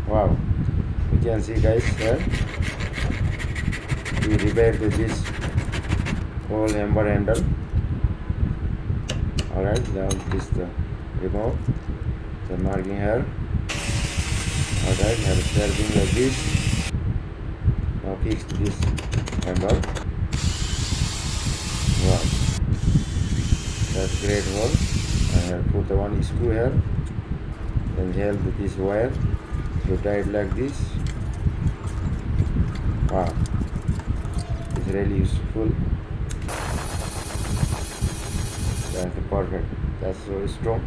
Wow, you can see guys here we repaired this whole hammer handle. Alright, now this the remove the marking here. Alright, have a serving like this. Now fix this handle. Wow, that's great hole. I have put the one screw here, then held this wire to tie it like this. Wow, it's really useful. That's perfect. That's so strong.